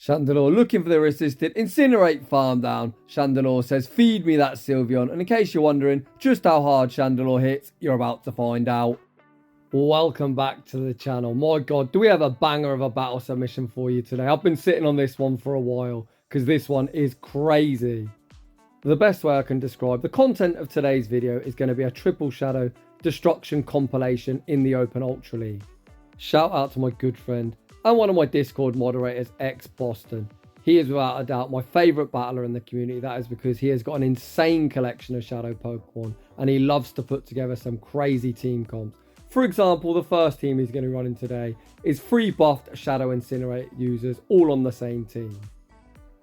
Chandelure looking for the resisted Incinerate farm down. Chandelure says, feed me that Sylveon. And in case you're wondering just how hard Chandelure hits, you're about to find out. Welcome back to the channel. My god, do we have a banger of a battle submission for you today? I've been sitting on this one for a while because this one is crazy. The best way I can describe the content of today's video is going to be a triple shadow destruction compilation in the Open Ultra League. Shout out to my good friend and one of my Discord moderators, xboston. He is without a doubt my favourite battler in the community. That is because he has got an insane collection of shadow Pokemon and he loves to put together some crazy team comps. For example, the first team he's going to run in today is 3 buffed Shadow Incinerate users all on the same team.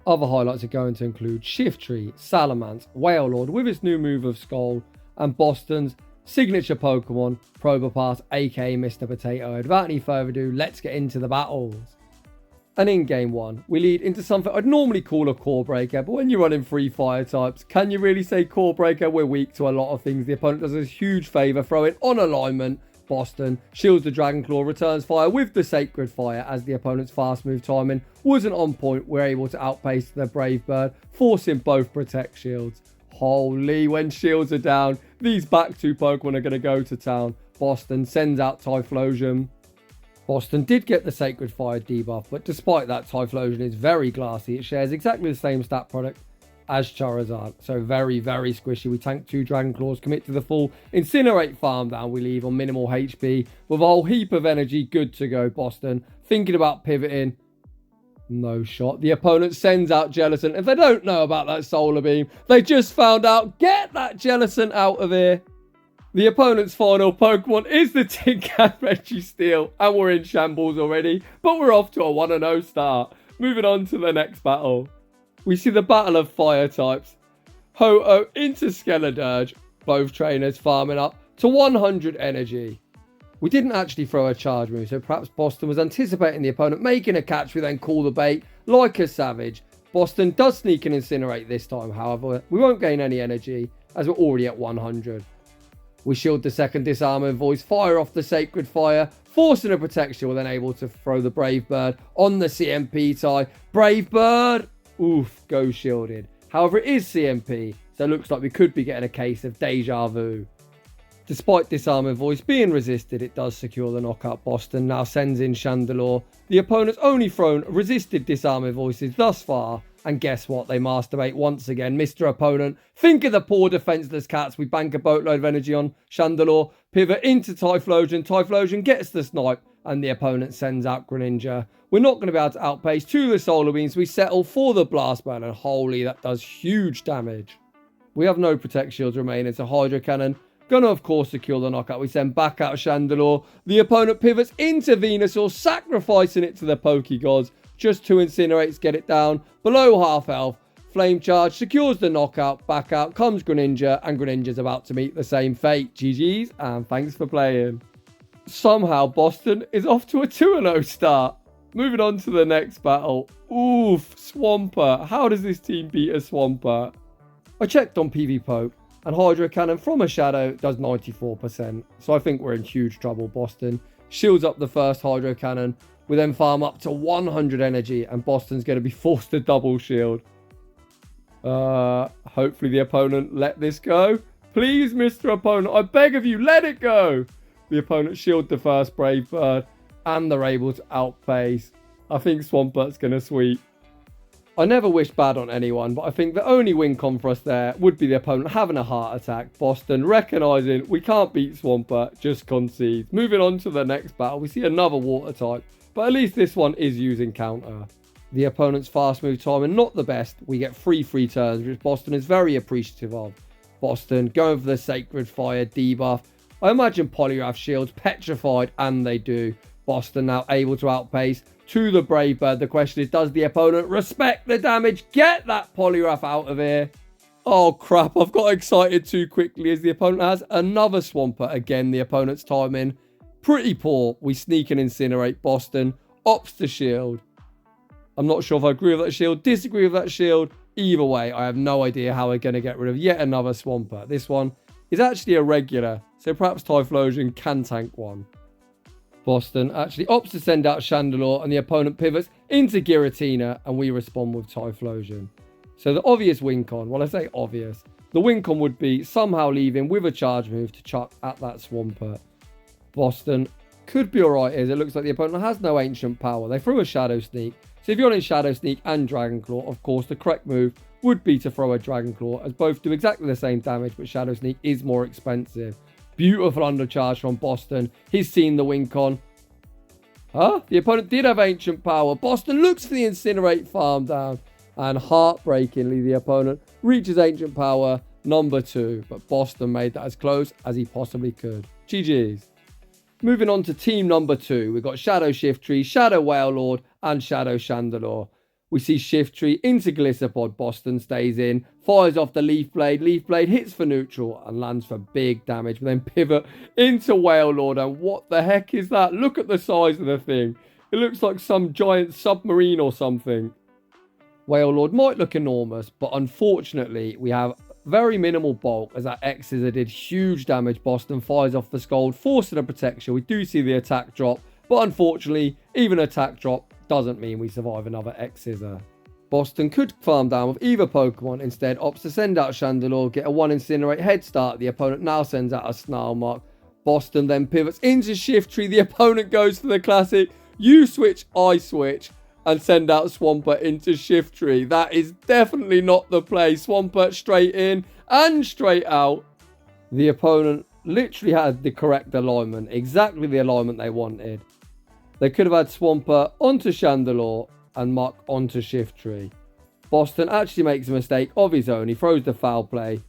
Other highlights are going to include Shiftry, Salamance, Wailord with his new move of Skull, and Boston's signature Pokemon, Probopass, aka Mr. Potato. Without any further ado, let's get into the battles. And in game 1, we lead into something I'd normally call a core breaker, but when you're running 3 fire types, can you really say core breaker? We're weak to a lot of things. The opponent does us a huge favour, throwing on alignment. Boston shields the Dragon Claw, returns fire with the Sacred Fire. As the opponent's fast move timing wasn't on point, we're able to outpace the Brave Bird, forcing both Protect shields. Holy, when shields are down, these back 2 Pokemon are going to go to town. Boston sends out Typhlosion. Boston did get the Sacred Fire debuff, but despite that, Typhlosion is very glassy. It shares exactly the same stat product as Charizard, so very squishy. We tank 2 Dragon Claws, commit to the full Incinerate farm down. We leave on minimal HP with a whole heap of energy, good to go. Boston thinking about pivoting, no shot. The opponent sends out Jellicent. If they don't know about that Solar Beam, they just found out. Get that Jellicent out of here. The opponent's final Pokemon is the Tin Can Registeel, and we're in shambles already, but we're off to a 1-0 start. Moving on to the next battle. We see the battle of fire types. Ho-oh into Skeledirge, both trainers farming up to 100 energy. We didn't actually throw a charge move, so perhaps Boston was anticipating the opponent making a catch. We then call the bait like a savage. Boston does sneak and Incinerate this time, however, we won't gain any energy as we're already at 100. We shield the second Disarming Voice, fire off the Sacred Fire, forcing a protection. We're then able to throw the Brave Bird on the CMP tie. Brave Bird! Oof, go shielded. However, it is CMP, so it looks like we could be getting a case of deja vu. Despite Disarming Voice being resisted, it does secure the knockout. Boston now sends in Chandelure. The opponent's only thrown resisted Disarming Voices thus far, and guess what? They masturbate once again. Mr. Opponent, think of the poor defenseless cats. We bank a boatload of energy on Chandelure, pivot into Typhlosion. Typhlosion gets the snipe, and the opponent sends out Greninja. We're not going to be able to outpace 2 of the Solar Beams. We settle for the Blast Burn, and holy, that does huge damage. We have no Protect Shields remaining, so Hydro Cannon gonna of course secure the knockout. We send back out Chandelure. The opponent pivots into Venusaur, sacrificing it to the Pokegods. Just 2 Incinerates get it down below half health. Flame Charge secures the knockout. Back out comes Greninja, and Greninja's about to meet the same fate. GG's, and thanks for playing. Somehow Boston is off to a 2-0 start. Moving on to the next battle. Oof, Swampert. How does this team beat a Swampert? I checked on PvPoke, and Hydro Cannon from a Shadow does 94%. So I think we're in huge trouble. Boston shields up the first Hydro Cannon. We then farm up to 100 energy, and Boston's going to be forced to double shield. Hopefully the opponent let this go. Please, Mr. Opponent, I beg of you, let it go. The opponent shield the first Brave Bird, and they're able to outpace. I think Swampert's going to sweep. I never wish bad on anyone, but I think the only win con for us there would be the opponent having a heart attack. Boston recognising we can't beat Swampert, just concedes. Moving on to the next battle, we see another water type, but at least this one is using counter. The opponent's fast move timing not the best. We get 3 free turns, which Boston is very appreciative of. Boston going for the Sacred Fire debuff. I imagine Poliwrath shields petrified, and they do. Boston now able to outpace to the Brave Bird. The question is, does the opponent respect the damage? Get that Poliwrath out of here. Oh crap, I've got excited too quickly as the opponent has another Swampert. Again, the opponent's timing pretty poor. We sneak and Incinerate. Boston opts to shield. I'm not sure if I agree with that shield, disagree with that shield. Either way, I have no idea how we're going to get rid of yet another Swampert. This one is actually a regular, so perhaps Typhlosion can tank one. Boston actually opts to send out Chandelure and the opponent pivots into Giratina and we respond with Typhlosion. So the obvious win con, well I say obvious, the win con would be somehow leaving with a charge move to chuck at that Swampert. Boston could be alright as it looks like the opponent has no ancient power. They threw a Shadow Sneak. So if you're in Shadow Sneak and Dragon Claw, of course the correct move would be to throw a Dragon Claw, as both do exactly the same damage, but Shadow Sneak is more expensive. Beautiful undercharge from Boston. He's seen the win con. Huh? The opponent did have ancient power. Boston looks for the Incinerate farm down. And heartbreakingly, the opponent reaches ancient power number 2. But Boston made that as close as he possibly could. GG's. Moving on to team number 2. We've got Shadow Shiftry, Shadow Wailord, and Shadow Chandelure. We see Shiftry into Gliscopod. Boston stays in, fires off the Leaf Blade. Leaf Blade hits for neutral and lands for big damage. But then pivot into Wailord. And what the heck is that? Look at the size of the thing. It looks like some giant submarine or something. Wailord might look enormous, but unfortunately we have very minimal bulk as that X-Scissor did huge damage. Boston fires off the Scald, forcing a protection. We do see the attack drop, but unfortunately even attack drop doesn't mean we survive another X-Scissor. Boston could farm down with either Pokemon, instead opts to send out Chandelure, get a 1 Incinerate head start. The opponent now sends out a Snarl. Boston then pivots into Shiftry. The opponent goes for the classic, you switch, I switch, and send out Swampert into Shiftry. That is definitely not the play. Swampert straight in and straight out. The opponent literally had the correct alignment, exactly the alignment they wanted. They could have had Swampert onto Chandelure and Muck onto Shiftry. Boston actually makes a mistake of his own. He throws the Foul Play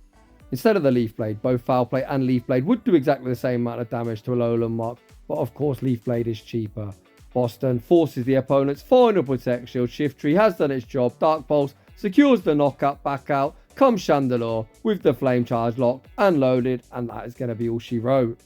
instead of the Leaf Blade. Both Foul Play and Leaf Blade would do exactly the same amount of damage to Alolan Muck, but of course Leaf Blade is cheaper. Boston forces the opponent's final Protect Shield. Shiftry has done its job. Dark Pulse secures the knockout back out. Comes Chandelure with the Flame Charge locked and loaded, and that is going to be all she wrote.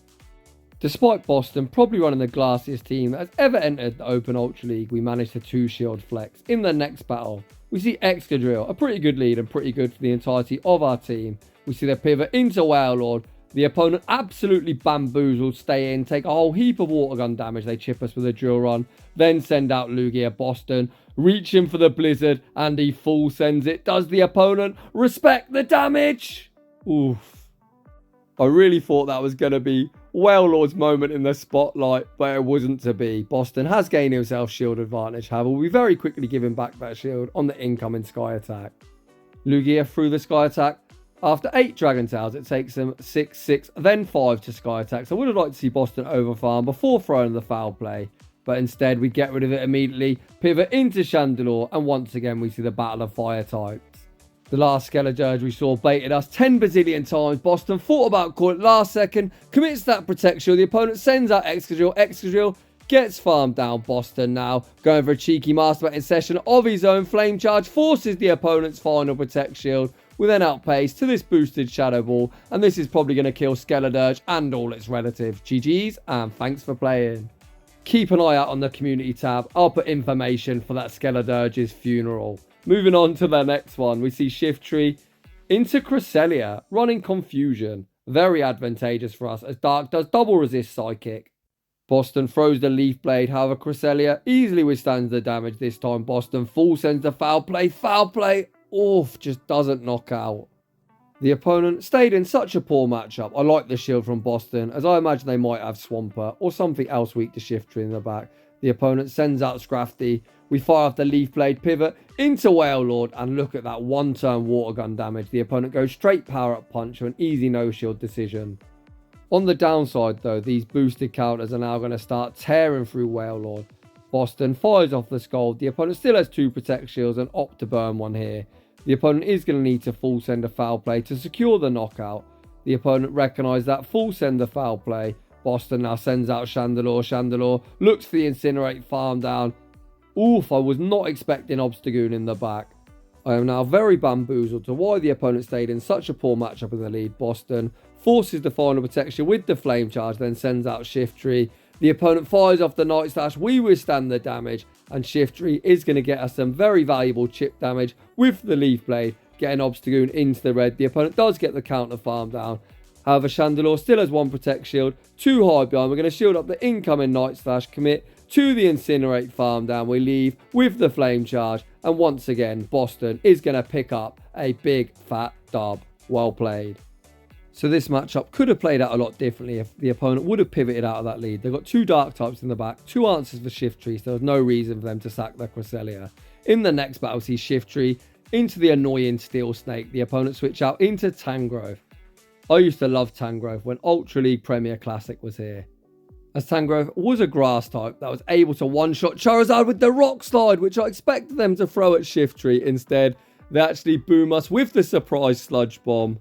Despite Boston probably running the glassiest team that has ever entered the Open Ultra League, we managed to 2-shield flex. In the next battle, we see Excadrill, a pretty good lead and pretty good for the entirety of our team. We see the pivot into Wailord. The opponent absolutely bamboozled, stay in, take a whole heap of water gun damage. They chip us with a drill run, then send out Lugia. Boston reaching for the Blizzard, and he full sends it. Does the opponent respect the damage? Oof. I really thought that was going to be Wailord's moment in the spotlight, but it wasn't to be. Boston has gained himself shield advantage, however, we very quickly give him back that shield on the incoming Sky Attack. Lugia through the Sky Attack. After 8 Dragon Tails, it takes him 6, 6, then 5 to Sky Attacks. I would have liked to see Boston overfarm before throwing the Foul Play, but instead we get rid of it immediately, pivot into Chandelure, and once again we see the battle of fire types. The last Skeledirge we saw baited us 10 bazillion times. Boston thought about calling it last second, commits that Protect Shield. The opponent sends out Excadrill. Excadrill gets farmed down. Boston now going for a cheeky Master Batting session of his own. Flame Charge forces the opponent's final Protect Shield with an outpace to this boosted Shadow Ball, and this is probably going to kill Skeledirge and all its relatives. GG's and thanks for playing. Keep an eye out on the community tab. I'll put information for that Skeledirge's funeral. Moving on to the next one, we see Shiftry into Cresselia, running Confusion. Very advantageous for us as Dark does double resist Psychic. Boston throws the Leaf Blade, however Cresselia easily withstands the damage this time. Boston full sends the Foul Play. Foul Play, oof, just doesn't knock out. The opponent stayed in such a poor matchup. I like the shield from Boston, as I imagine they might have Swampert or something else weak to Shiftry in the back. The opponent sends out Scrafty. We fire off the Leaf Blade, pivot into Wailord, and look at that one-turn water gun damage. The opponent goes straight power-up punch for an easy no-shield decision. On the downside though, these boosted counters are now going to start tearing through Wailord. Boston fires off the Scald. The opponent still has 2 Protect Shields and opt to burn one here. The opponent is going to need to full send a Foul Play to secure the knockout. The opponent recognised that, full send the Foul Play. Boston now sends out Chandelure. Chandelure looks for the Incinerate farm down. Oof, I was not expecting Obstagoon in the back. I am now very bamboozled to why the opponent stayed in such a poor matchup in the lead. Boston forces the final protection with the Flame Charge, then sends out Shiftry. The opponent fires off the Night Slash. We withstand the damage, and Shiftry is going to get us some very valuable chip damage with the Leaf Blade, getting Obstagoon into the red. The opponent does get the counter farm down, However, Chandelure still has 1 Protect Shield, 2 hide behind. We're going to shield up the incoming Night Slash, commit to the Incinerate farm down. We leave with the Flame Charge, and once again, Boston is going to pick up a big fat dub. Well played. So this matchup could have played out a lot differently if the opponent would have pivoted out of that lead. They've got 2 Dark types in the back, 2 answers for Shiftry, so there was no reason for them to sack their Cresselia. In the next battle, see Shiftry into the annoying Steel Snake. The opponent switch out into Tangrowth. I used to love Tangrowth when Ultra League Premier Classic was here, as Tangrowth was a grass type that was able to one-shot Charizard with the Rock Slide, which I expected them to throw at Shiftry. Instead, they actually boom us with the surprise Sludge Bomb.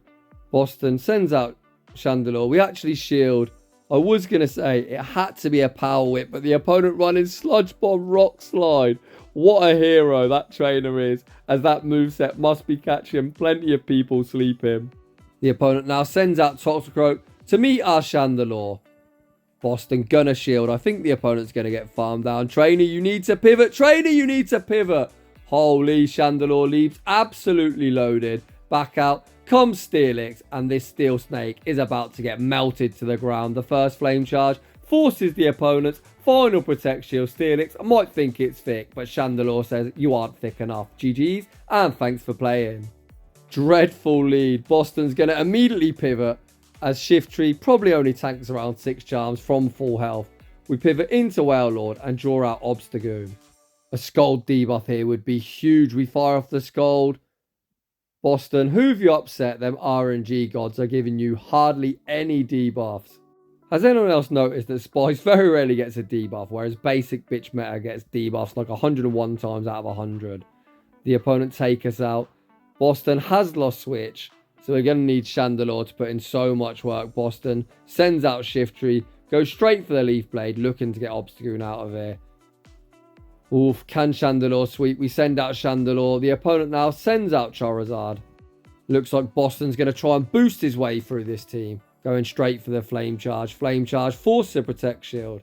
Boston sends out Chandelure. We actually shield. I was going to say it had to be a Power Whip, but the opponent running Sludge Bomb Rock Slide. What a hero that trainer is, as that moveset must be catching plenty of people sleeping. The opponent now sends out Toxicroak to meet our Chandelure. Boston gonna shield. I think the opponent's going to get farmed down. Trainer, you need to pivot. Trainer, you need to pivot. Holy, Chandelure leaves absolutely loaded. Back out comes Steelix, and this Steel Snake is about to get melted to the ground. The first Flame Charge forces the opponent's final Protect Shield. Steelix might think it's thick, but Chandelure says you aren't thick enough. GG's, and thanks for playing. Dreadful lead. Boston's going to immediately pivot, as Shiftry probably only tanks around 6 charms from full health. We pivot into Wailord and draw out Obstagoon. A Scald debuff here would be huge. We fire off the Scald. Boston, who have you upset? Them RNG gods are giving you hardly any debuffs. Has anyone else noticed that Spice very rarely gets a debuff, whereas basic bitch meta gets debuffs like 101 times out of 100? The opponent take us out. Boston has lost switch, so we're going to need Chandelure to put in so much work. Boston sends out Shiftry, goes straight for the Leaf Blade, looking to get Obstagoon out of here. Oof, can Chandelure sweep? We send out Chandelure. The opponent now sends out Charizard. Looks like Boston's going to try and boost his way through this team. Going straight for the Flame Charge. Flame Charge forces a Protect Shield.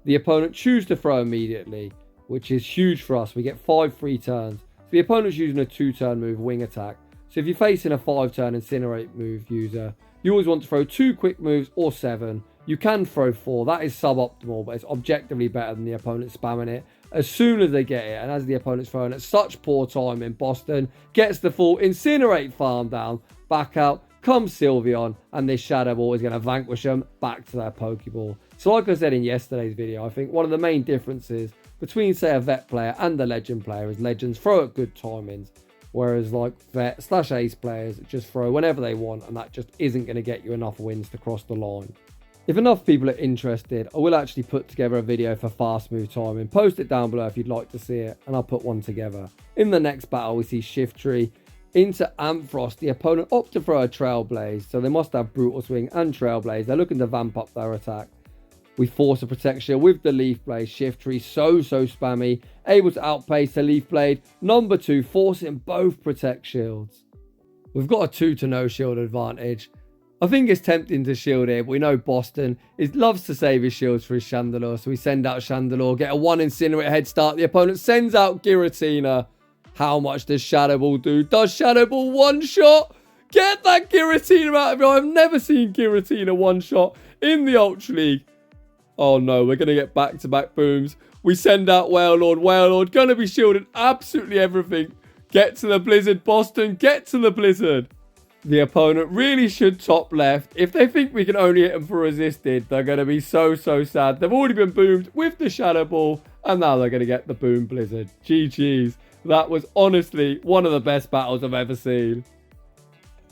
The opponent chooses to throw immediately, which is huge for us. We get 5 free turns. So the opponent's using a 2-turn move, Wing Attack. So if you're facing a 5-turn Incinerate move user, you always want to throw 2 quick moves or 7. You can throw 4. That is suboptimal, but it's objectively better than the opponent spamming it as soon as they get it. And as the opponent's throwing at such poor timing, Boston gets the full Incinerate farm down. Back out comes Sylveon, and this Shadow Ball is going to vanquish them back to their Pokeball. So like I said in yesterday's video, I think one of the main differences between, say, a Vet player and a Legend player is Legends throw at good timings, whereas like Vet/Ace players just throw whenever they want, and that just isn't going to get you enough wins to cross the line. If enough people are interested, I will actually put together a video for fast move timing. Post it down below if you'd like to see it, and I'll put one together. In the next battle, we see Shiftry into Ampharos. The opponent opt to throw a Trailblaze, so they must have Brutal Swing and Trailblaze. They're looking to vamp up their attack. We force a Protect Shield with the Leaf Blade. Shiftry so spammy, able to outpace the Leaf Blade. Number 2, forcing both Protect Shields. We've got a 2 to no shield advantage. I think it's tempting to shield here, but we know Boston loves to save his shields for his Chandelure. So we send out Chandelure, get a 1 Incinerate head start. The opponent sends out Giratina. How much does Shadow Ball do? Does Shadow Ball one-shot? Get that Giratina out of here. I've never seen Giratina one-shot in the Ultra League. Oh no, we're going to get back-to-back booms. We send out Wailord. Wailord going to be shielding absolutely everything. Get to the Blizzard, Boston. Get to the Blizzard. The opponent really should top left. If they think we can only hit them for resisted, they're going to be so sad. They've already been boomed with the Shadow Ball, and now they're going to get the Boom Blizzard. GG's. That was honestly one of the best battles I've ever seen.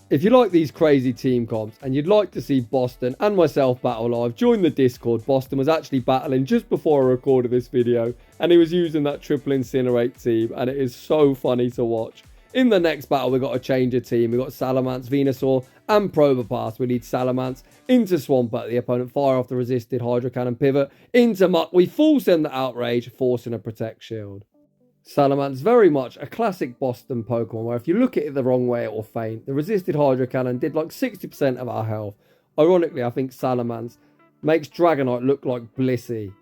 If you like these crazy team comps and you'd like to see Boston and myself battle live, join the Discord. Boston was actually battling just before I recorded this video, and he was using that triple Incinerate team, and it is so funny to watch. In the next battle, we've got to change a team. We've got Salamance, Venusaur, and Probopass. We need Salamance into Swampert. The opponent fire off the resisted Hydro Cannon pivot into Muck. We full send the Outrage, forcing a Protect Shield. Salamance, very much a classic Boston Pokemon, where if you look at it the wrong way, it will faint. The resisted Hydro Cannon did like 60% of our health. Ironically, I think Salamance makes Dragonite look like Blissey.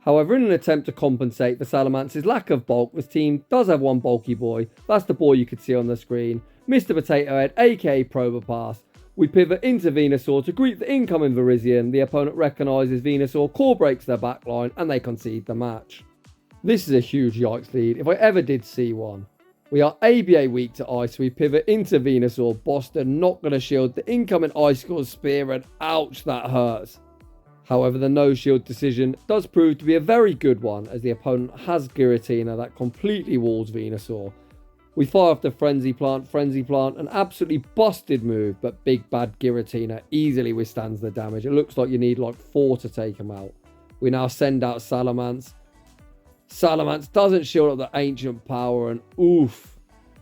However, in an attempt to compensate for Salamance's lack of bulk, this team does have one bulky boy. That's the boy you could see on the screen. Mr. Potato Head, aka Probopass. We pivot into Venusaur to greet the incoming Virizion. The opponent recognises Venusaur, core breaks their backline, and they concede the match. This is a huge yikes lead, if I ever did see one. We are ABA weak to ice, so we pivot into Venusaur. Boston not going to shield the incoming Icicle Spear, and ouch, that hurts. However, the no shield decision does prove to be a very good one, as the opponent has Giratina that completely walls Venusaur. We fire off the Frenzy Plant, an absolutely busted move, but big bad Giratina easily withstands the damage. It looks like you need like 4 to take him out. We now send out Salamance. Salamance doesn't shield up the Ancient Power, and oof.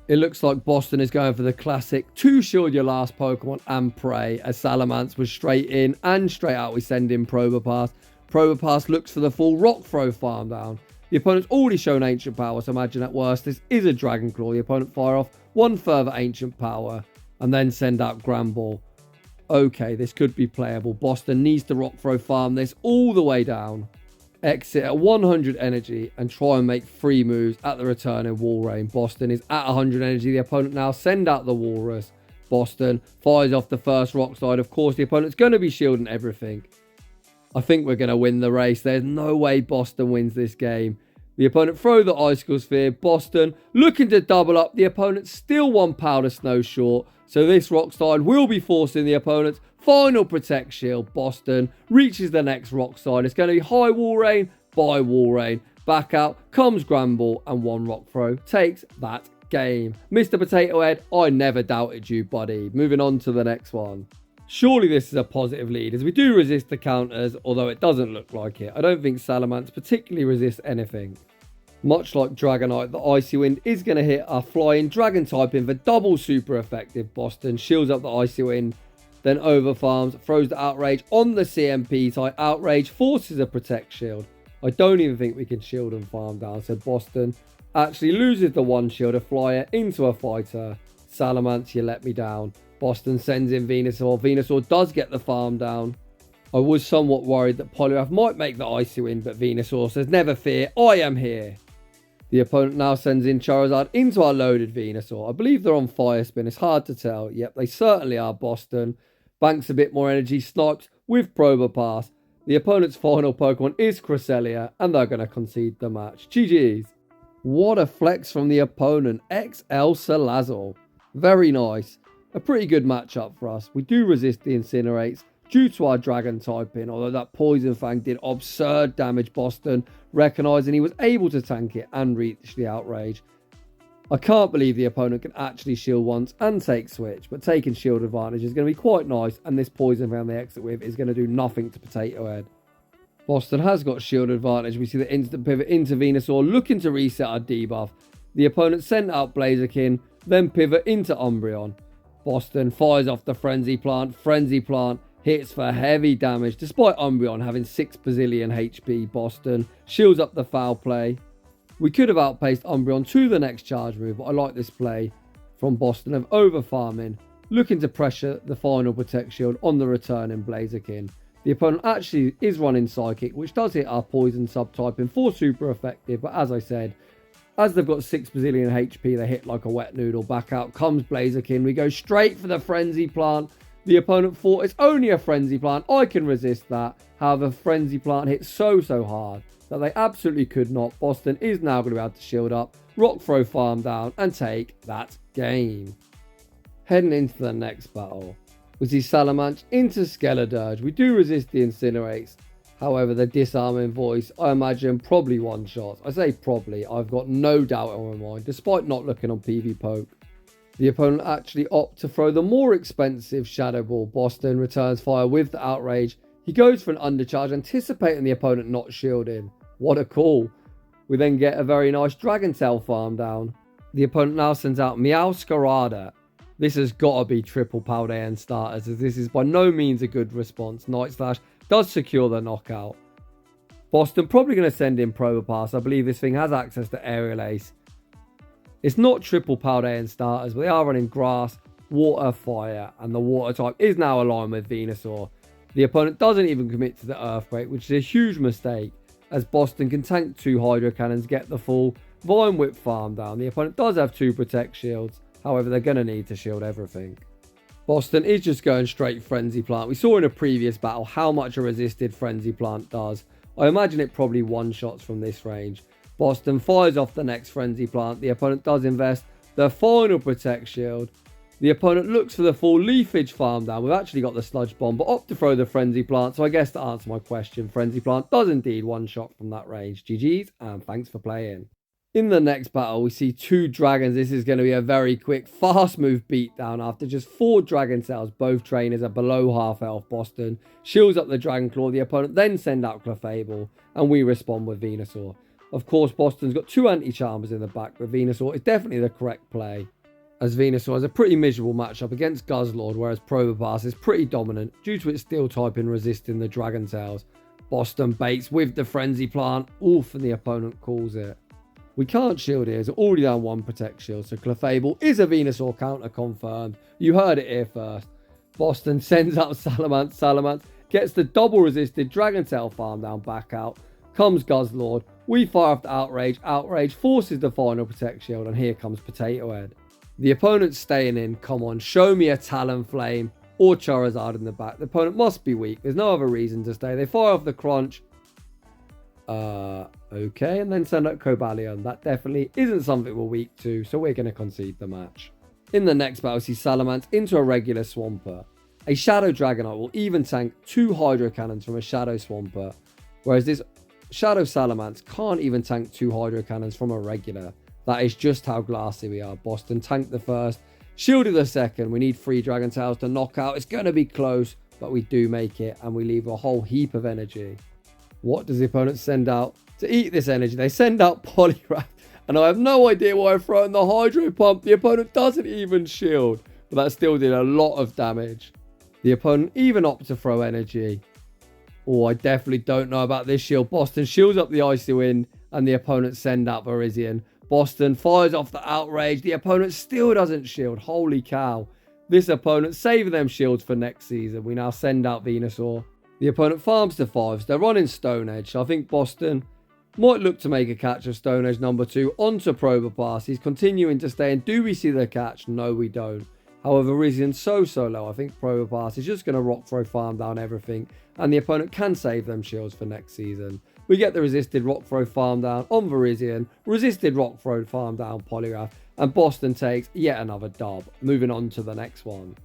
It looks like Boston is going for the classic 2 shield your last Pokemon and pray, as Salamance was straight in and straight out. We send in Probopass. Probopass looks for the full Rock Throw farm down. The opponent's already shown Ancient Power, so imagine at worst this is a Dragon Claw. The opponent fire off 1 further Ancient Power and then send out Grand Ball. Okay, this could be playable. Boston needs to Rock Throw farm this all the way down. Exit at 100 energy and try and make 3 moves at the return in Walrein. Boston is at 100 energy. The opponent now send out the Walrus. Boston fires off the first Rock Slide. Of course, the opponent's going to be shielding everything. I think we're going to win the race. There's no way Boston wins this game. The opponent throw the Icicle Sphere. Boston looking to double up. The opponent still 1 Powder Snow short. So this Rock Slide will be forcing the opponent's final Protect Shield. Boston reaches the next Rock Slide. It's going to be high Walrein by Walrein. Back out comes Grand Ball and 1 Rock Throw takes that game. Mr. Potato Head, I never doubted you, buddy. Moving on to the next one. Surely this is a positive lead, as we do resist the counters, although it doesn't look like it. I don't think Salamance particularly resists anything. Much like Dragonite, the Icy Wind is going to hit our flying Dragon typing for double super effective. Boston shields up the Icy Wind, then overfarms, throws the Outrage on the CMP type. Outrage forces a Protect Shield. I don't even think we can shield and farm down, so Boston actually loses the 1 shield, a flyer into a fighter. Salamance, you let me down. Boston sends in Venusaur. Venusaur does get the farm down. I was somewhat worried that Poliwrath might make the Icy Wind, but Venusaur says, never fear, I am here. The opponent now sends in Charizard into our loaded Venusaur. I believe they're on Fire Spin. It's hard to tell. Yep, they certainly are. Boston banks a bit more energy, snipes with Probopass. The opponent's final Pokemon is Cresselia, and they're going to concede the match. GG's. What a flex from the opponent. XL Salazzle. Very nice. A pretty good matchup for us. We do resist the Incinates due to our Dragon typing, although that Poison Fang did absurd damage. Boston recognising he was able to tank it and reach the Outrage. I can't believe the opponent can actually shield once and take switch, but taking shield advantage is going to be quite nice, and this Poison Fang they exit with is going to do nothing to Potato Head. Boston has got shield advantage. We see the instant pivot into Venusaur, looking to reset our debuff. The opponent sent out Blaziken, then pivot into Umbreon. Boston fires off the Frenzy Plant. Frenzy Plant hits for heavy damage, despite Umbreon having 6 bazillion HP. Boston shields up the foul play. We could have outpaced Umbreon to the next charge move, but I like this play from Boston of over-farming, looking to pressure the final Protect Shield on the return in Blaziken. The opponent actually is running Psychic, which does hit our Poison subtyping for super effective, but as I said, as they've got 6 bazillion HP, they hit like a wet noodle. Back out comes Blaziken. We go straight for the Frenzy Plant. The opponent thought it's only a Frenzy Plant. I can resist that. However, Frenzy Plant hits so hard that they absolutely could not. Boston is now going to be able to shield up, Rock Throw farm down, and take that game. Heading into the next battle, we see Salamance into Skeledirge. We do resist the Incinerates. However, the disarming voice, I imagine, probably one shot. I say probably. I've got no doubt in my mind, despite not looking on PV Poke. The opponent actually opts to throw the more expensive Shadow Ball. Boston returns fire with the Outrage. He goes for an undercharge, anticipating the opponent not shielding. What a call. We then get a very nice Dragon Tail farm down. The opponent now sends out Meowscarada. This has got to be triple Paldean starters, as this is by no means a good response. Night Slash does secure the knockout. Boston probably going to send in Probopass. I believe this thing has access to Aerial Ace. It's not triple Paldean starters, but they are running Grass, Water, Fire, and the Water type is now aligned with Venusaur. The opponent doesn't even commit to the Earthquake, which is a huge mistake, as Boston can tank 2 Hydro Cannons, get the full Vine Whip farm down. The opponent does have 2 Protect Shields, however they're going to need to shield everything. Boston is just going straight Frenzy Plant. We saw in a previous battle how much a resisted Frenzy Plant does. I imagine it probably one-shots from this range. Boston fires off the next Frenzy Plant. The opponent does invest the final Protect Shield. The opponent looks for the full Leafage farm down. We've actually got the Sludge Bomb, but opt to throw the Frenzy Plant. So I guess to answer my question, Frenzy Plant does indeed one-shot from that range. GG's and thanks for playing. In the next battle, we see two dragons. This is going to be a very quick, fast move beatdown. After just 4 Dragon Cells, both trainers are below half health. Boston shields up the Dragon Claw. The opponent then send out Clefable, and we respond with Venusaur. Of course, Boston's got 2 Anti-Charmers in the back, but Venusaur is definitely the correct play, as Venusaur has a pretty miserable matchup against Guzzlord, whereas Probopass is pretty dominant due to its Steel type in resisting the Dragon Cells. Boston baits with the Frenzy Plant. Oof, and the opponent calls it. We can't shield here, so already down 1 Protect Shield, so Clefable is a Venusaur counter confirmed. You heard it here first. Boston sends out Salamance. Salamance gets the double resisted Dragon Tail farm down back out. Comes Guzzlord. We fire off the Outrage. Outrage forces the final Protect Shield, and here comes Potato Head. The opponent's staying in. Come on, show me a Talonflame or Charizard in the back. The opponent must be weak. There's no other reason to stay. They fire off the Crunch. Okay, and then send out Cobalion. That definitely isn't something we're weak to, so we're going to concede the match. In the next battle, we see Salamance into a regular Swampert. A Shadow Dragonite will even tank 2 Hydro Cannons from a Shadow Swampert, whereas this Shadow Salamance can't even tank 2 Hydro Cannons from a regular. That is just how glassy we are. Boston tanked the first, shielded the second. We need 3 Dragon Tails to knock out. It's going to be close, but we do make it, and we leave a whole heap of energy. What does the opponent send out to eat this energy? They send out Poliwrath, and I have no idea why I've thrown the Hydro Pump. The opponent doesn't even shield, but that still did a lot of damage. The opponent even opts to throw energy. Oh, I definitely don't know about this shield. Boston shields up the Icy Wind, and the opponent send out Virizion. Boston fires off the Outrage. The opponent still doesn't shield. Holy cow. This opponent saving them shields for next season. We now send out Venusaur. The opponent farms the 5s. They're running Stone Edge. So I think Boston might look to make a catch of Stone Edge number 2 onto Probopass. He's continuing to stay in. Do we see the catch? No, we don't. However, Virizion so low. I think Probopass is just going to Rock Throw farm down everything, and the opponent can save them shields for next season. We get the resisted Rock Throw farm down on Virizion, resisted Rock Throw farm down Poliwrath, and Boston takes yet another dub. Moving on to the next one.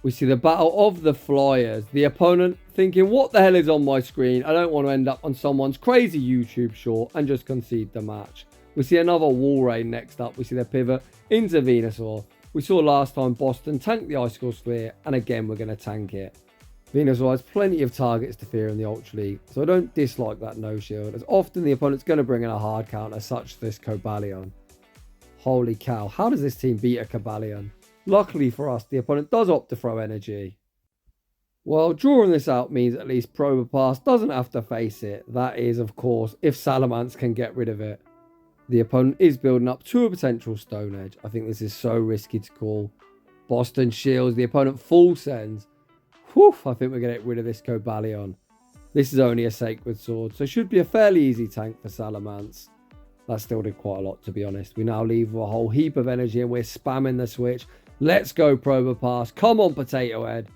We see the battle of the Flyers. The opponent thinking, what the hell is on my screen? I don't want to end up on someone's crazy YouTube short and just concede the match. We see another Walrein next up. We see the pivot into Venusaur. We saw last time Boston tank the Icicle Sphere, and again we're going to tank it. Venusaur has plenty of targets to fear in the Ultra League, so I don't dislike that no shield, as often the opponent's going to bring in a hard counter such as this Cobalion. Holy cow, how does this team beat a Cobalion? Luckily for us, the opponent does opt to throw energy. Well, drawing this out means at least Probopass doesn't have to face it. That is, of course, if Salamance can get rid of it. The opponent is building up to a potential Stone Edge. I think this is so risky to call. Boston shields. The opponent full sends. Whew, I think we're going to get rid of this Cobalion. This is only a Sacred Sword, so should be a fairly easy tank for Salamance. That still did quite a lot, to be honest. We now leave a whole heap of energy, and we're spamming the switch. Let's go, Probopass. Come on, Potato Head.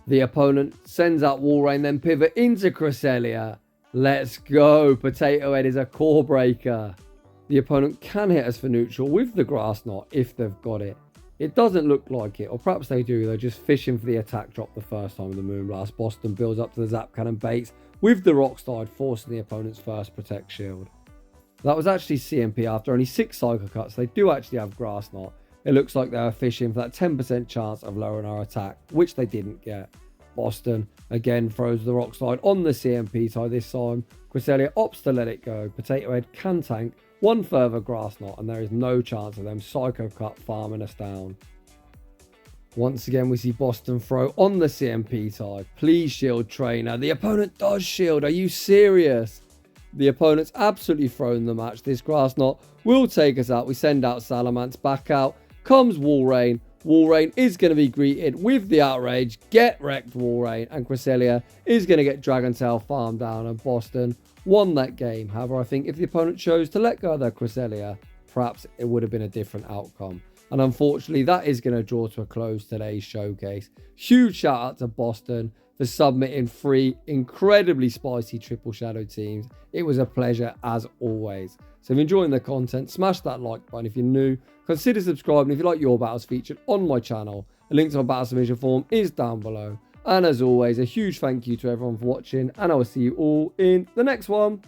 The opponent sends out Walrein, then pivot into Cresselia. Let's go. Potato Head is a core breaker. The opponent can hit us for neutral with the Grass Knot if they've got it. It doesn't look like it, or perhaps they do. They're just fishing for the attack drop the first time with the Moonblast. Boston builds up to the Zap Cannon baits with the Rock Slide, forcing the opponent's first Protect Shield. That was actually CMP after only 6 Cycle Cuts. They do actually have Grass Knot. It looks like they were fishing for that 10% chance of lowering our attack, which they didn't get. Boston again throws the Rock Slide on the CMP tie this time. Cresselia opts to let it go. Potato Head can tank one further Grass Knot, and there is no chance of them Psycho Cut farming us down. Once again, we see Boston throw on the CMP tie. Please shield, trainer. The opponent does shield. Are you serious? The opponent's absolutely thrown the match. This Grass Knot will take us out. We send out Salamance back out. Comes Walrein. Walrein is going to be greeted with the Outrage. Get wrecked, Walrein. And Cresselia is going to get Dragon Tail farmed down. And Boston won that game. However, I think if the opponent chose to let go of their Cresselia, perhaps it would have been a different outcome. And unfortunately, that is going to draw to a close today's showcase. Huge shout out to Boston for submitting 3 incredibly spicy triple shadow teams. It was a pleasure as always. So if you're enjoying the content, smash that like button. If you're new, consider subscribing if you like your battles featured on my channel. A link to my battle submission form is down below. And as always, a huge thank you to everyone for watching, and I will see you all in the next one.